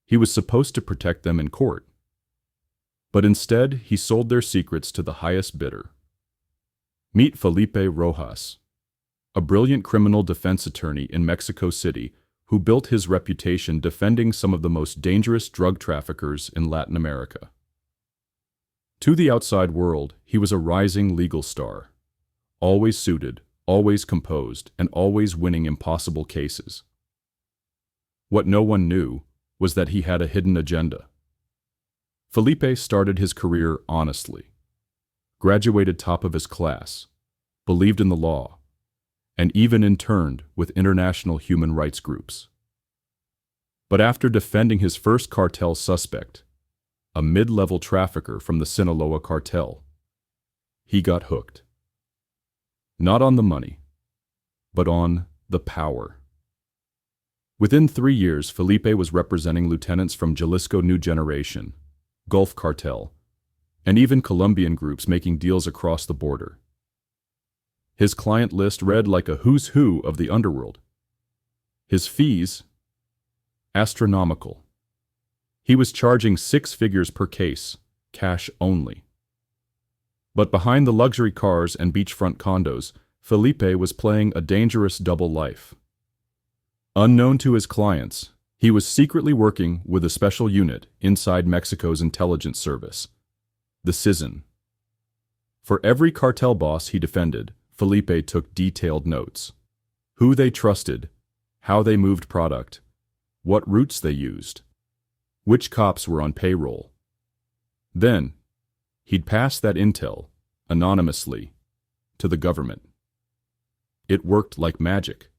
He was supposed to protect them in court. But instead, he sold their secrets to the highest bidder. Meet Felipe Rojas, a brilliant criminal defense attorney in Mexico City who built his reputation defending some of the most dangerous drug traffickers in Latin America. To the outside world, he was a rising legal star, always suited, always composed, and always winning impossible cases. What no one knew was that he had a hidden agenda. Felipe started his career honestly, graduated top of his class, believed in the law, and even interned with international human rights groups. But after defending his first cartel suspect, a mid-level trafficker from the Sinaloa cartel, he got hooked. Not on the money, but on the power. Within 3 years, Felipe was representing lieutenants from Jalisco New Generation, Gulf Cartel, and even Colombian groups making deals across the border. His client list read like a who's who of the underworld. His fees? Astronomical. He was charging 6 figures per case, cash only. But behind the luxury cars and beachfront condos, Felipe was playing a dangerous double life. Unknown to his clients, he was secretly working with a special unit inside Mexico's intelligence service, the CISN. For every cartel boss he defended, Felipe took detailed notes. Who they trusted, how they moved product, what routes they used, which cops were on payroll. Then, he'd pass that intel, anonymously, to the government. It worked like magic.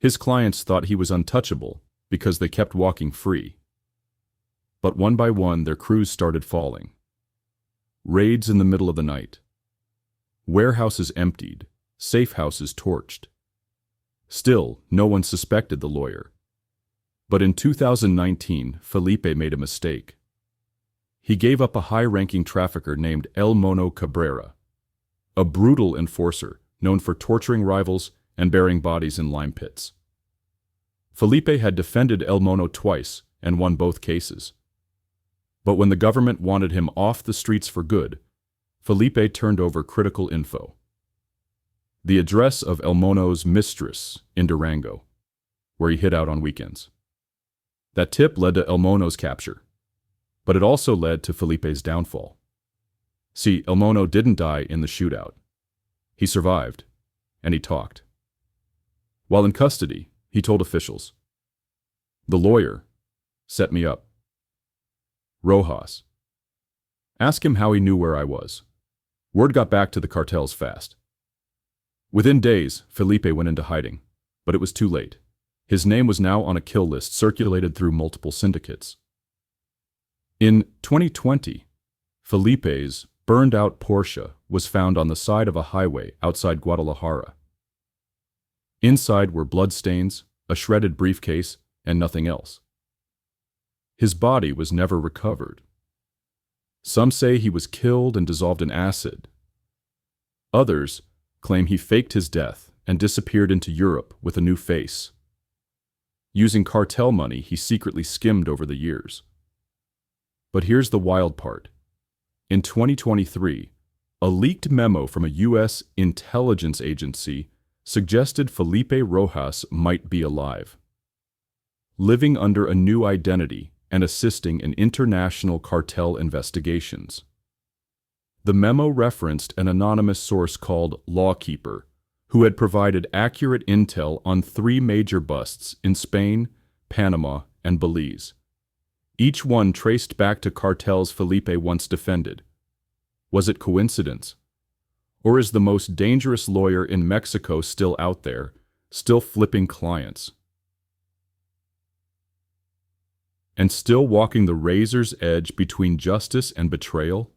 His clients thought he was untouchable because they kept walking free. But one by one, their crews started falling. Raids in the middle of the night. Warehouses emptied, safe houses torched. Still, no one suspected the lawyer. But in 2019, Felipe made a mistake. He gave up a high-ranking trafficker named El Mono Cabrera, a brutal enforcer known for torturing rivals and burying bodies in lime pits. Felipe had defended El Mono twice and won both cases. But when the government wanted him off the streets for good, Felipe turned over critical info. The address of El Mono's mistress in Durango, where he hid out on weekends. That tip led to El Mono's capture, but it also led to Felipe's downfall. See, El Mono didn't die in the shootout. He survived, and he talked. While in custody, he told officials, "The lawyer set me up. Rojas. Ask him how he knew where I was. Word got back to the cartels fast." Within days, Felipe went into hiding, but it was too late. His name was now on a kill list circulated through multiple syndicates. In 2020, Felipe's burned-out Porsche was found on the side of a highway outside Guadalajara. Inside were bloodstains, a shredded briefcase, and nothing else. His body was never recovered. Some say he was killed and dissolved in acid. Others claim he faked his death and disappeared into Europe with a new face. Using cartel money he secretly skimmed over the years. But here's the wild part. In 2023, a leaked memo from a U.S. intelligence agency suggested Felipe Rojas might be alive, living under a new identity and assisting in international cartel investigations. The memo referenced an anonymous source called Lawkeeper, who had provided accurate intel on 3 major busts in Spain, Panama, and Belize. Each one traced back to cartels Felipe once defended. Was it coincidence? Or is the most dangerous lawyer in Mexico still out there, still flipping clients? And still walking the razor's edge between justice and betrayal?